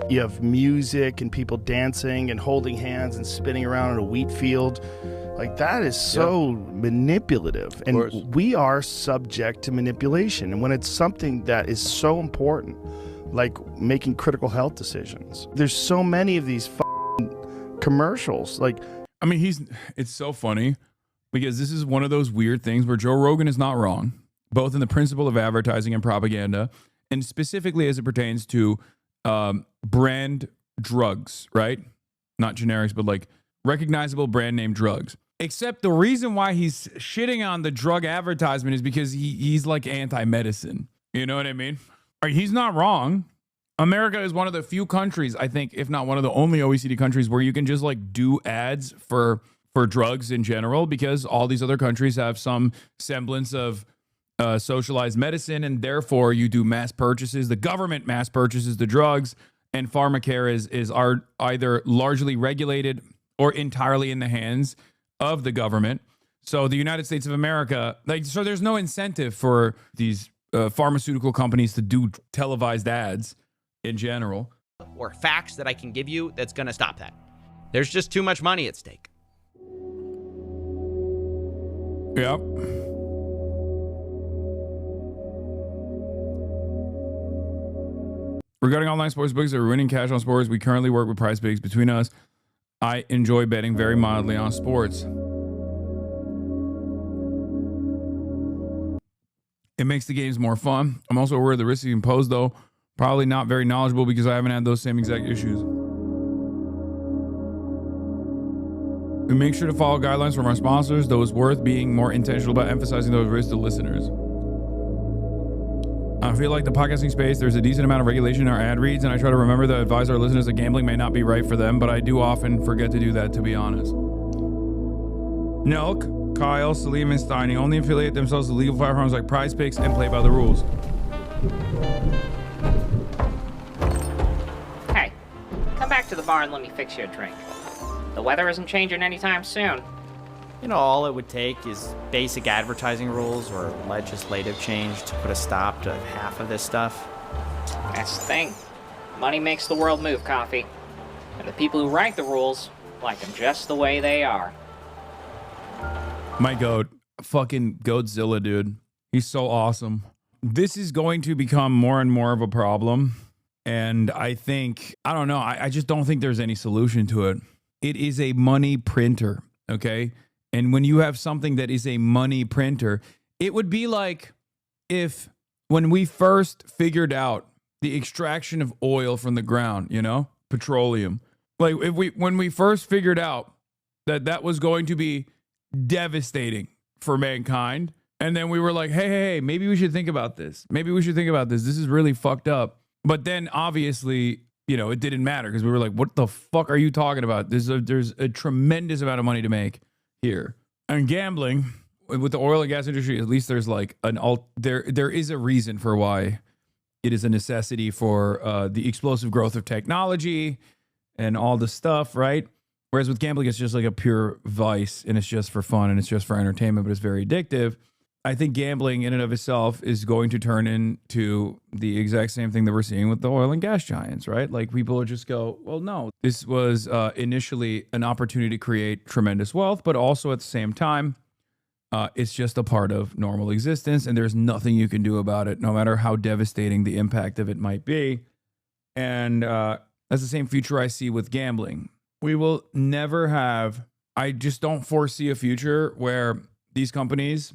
You have music and people dancing and holding hands and spinning around in a wheat field. Like, that is so manipulative. And we are subject to manipulation. And when it's something that is so important, like making critical health decisions, there's so many of these commercials. Like, I mean, it's so funny because this is one of those weird things where Joe Rogan is not wrong, both in the principle of advertising and propaganda, and specifically as it pertains to brand drugs, right? Not generics, but like recognizable brand name drugs. Except the reason why he's shitting on the drug advertisement is because he's like anti-medicine. You know what I mean? He's not wrong. America is one of the few countries, I think, if not one of the only OECD countries where you can just like do ads for drugs in general, because all these other countries have some semblance of socialized medicine, and therefore you do mass purchases. The government mass purchases the drugs, and pharmacare is either largely regulated or entirely in the hands of the government. So the United States of America, so there's no incentive for these pharmaceutical companies to do televised ads in general. Or facts that I can give you that's going to stop that. There's just too much money at stake. Yep. Regarding online sports books that are winning cash on sports, we currently work with Prize Picks. Between us, I enjoy betting very mildly on sports. It makes the games more fun. I'm also aware of the risks you can pose, though. Probably not very knowledgeable because I haven't had those same exact issues. We make sure to follow guidelines from our sponsors, though it's worth being more intentional about emphasizing those risks to listeners. I feel like the podcasting space, there's a decent amount of regulation in our ad reads, and I try to remember to advise our listeners that gambling may not be right for them, but I do often forget to do that, to be honest. Nelk, Kyle, Salim, and Steiny only affiliate themselves with legal platforms like Prize Picks and play by the rules. Hey, come back to the bar and let me fix you a drink. The weather isn't changing anytime soon. You know, all it would take is basic advertising rules or legislative change to put a stop to half of this stuff. That's the thing. Money makes the world move, Coffee. And the people who write the rules like them just the way they are. My goat. Fucking Goatzilla, dude. He's so awesome. This is going to become more and more of a problem. And I think, I don't know, I just don't think there's any solution to it. It is a money printer, okay? And when you have something that is a money printer, it would be like if when we first figured out the extraction of oil from the ground, you know, petroleum. Like when we first figured out that that was going to be devastating for mankind. And then we were like, hey, maybe we should think about this. Maybe we should think about this. This is really fucked up. But then obviously, you know, it didn't matter because we were like, what the fuck are you talking about? There's a tremendous amount of money to make here. And gambling with the oil and gas industry, at least there's like there is a reason for why it is a necessity for the explosive growth of technology and all the stuff, right? Whereas with gambling, it's just like a pure vice and it's just for fun and it's just for entertainment, but it's very addictive. I think gambling in and of itself is going to turn into the exact same thing that we're seeing with the oil and gas giants, right? Like people will just go, well, no, this was initially an opportunity to create tremendous wealth, but also at the same time, it's just a part of normal existence and there's nothing you can do about it, no matter how devastating the impact of it might be. And that's the same future I see with gambling. We will never have, I just don't foresee a future where these companies,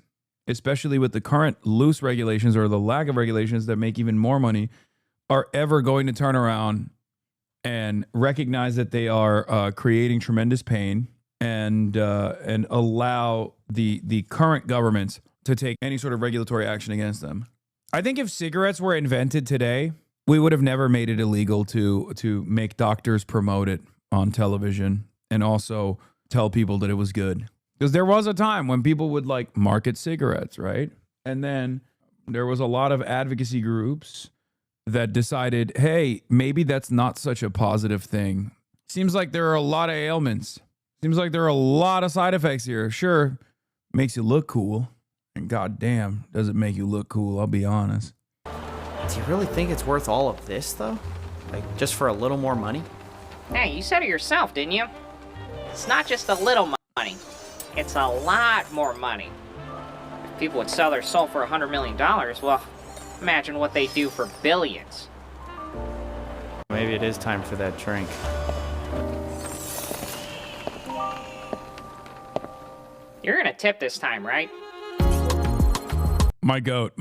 especially with the current loose regulations or the lack of regulations that make even more money, are ever going to turn around and recognize that they are creating tremendous pain and allow the current governments to take any sort of regulatory action against them. I think if cigarettes were invented today, we would have never made it illegal to make doctors promote it on television and also tell people that it was good. Because there was a time when people would like market cigarettes, right? And then there was a lot of advocacy groups that decided, hey, maybe that's not such a positive thing. Seems like there are a lot of ailments. Seems like there are a lot of side effects here. Sure, makes you look cool. And goddamn, does it make you look cool? I'll be honest. Do you really think it's worth all of this, though? Like, just for a little more money? Hey, you said it yourself, didn't you? It's not just a little money. It's a lot more money. If people would sell their soul for $100 million, well, imagine what they do for billions. Maybe it is time for that drink. You're gonna tip this time, right? My goat.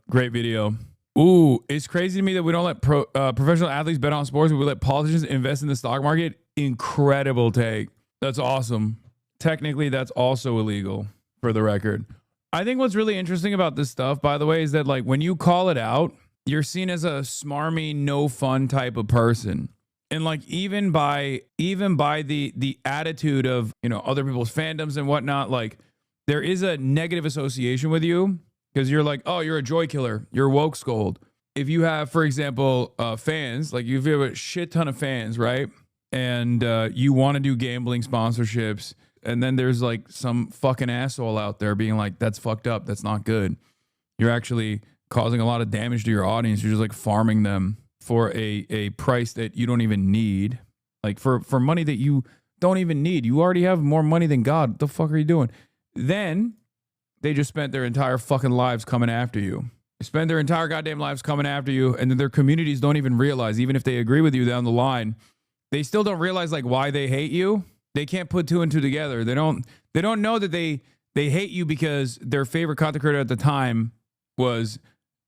Great video. Ooh, it's crazy to me that we don't let professional athletes bet on sports. We let politicians invest in the stock market. Incredible take. That's awesome. Technically, that's also illegal, for the record. I think what's really interesting about this stuff, by the way, is that like when you call it out, you're seen as a smarmy, no fun type of person. And like even by the attitude of, you know, other people's fandoms and whatnot, like there is a negative association with you because you're like, oh, you're a joy killer. You're woke scold. If you have, for example, fans, like if you have a shit ton of fans, right? And you want to do gambling sponsorships, and then there's like some fucking asshole out there being like, that's fucked up. That's not good. You're actually causing a lot of damage to your audience. You're just like farming them for a price that you don't even need. Like for money that you don't even need. You already have more money than God. What the fuck are you doing? Then they just spent their entire fucking lives coming after you. They spend their entire goddamn lives coming after you, and then their communities don't even realize, even if they agree with you down the line, they still don't realize like why they hate you. They can't put two and two together. They don't know that they hate you because their favorite content creator at the time was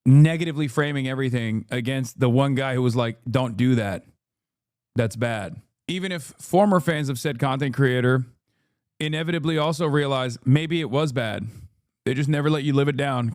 negatively framing everything against the one guy who was like, don't do that. That's bad. Even if former fans of said content creator inevitably also realize maybe it was bad. They just never let you live it down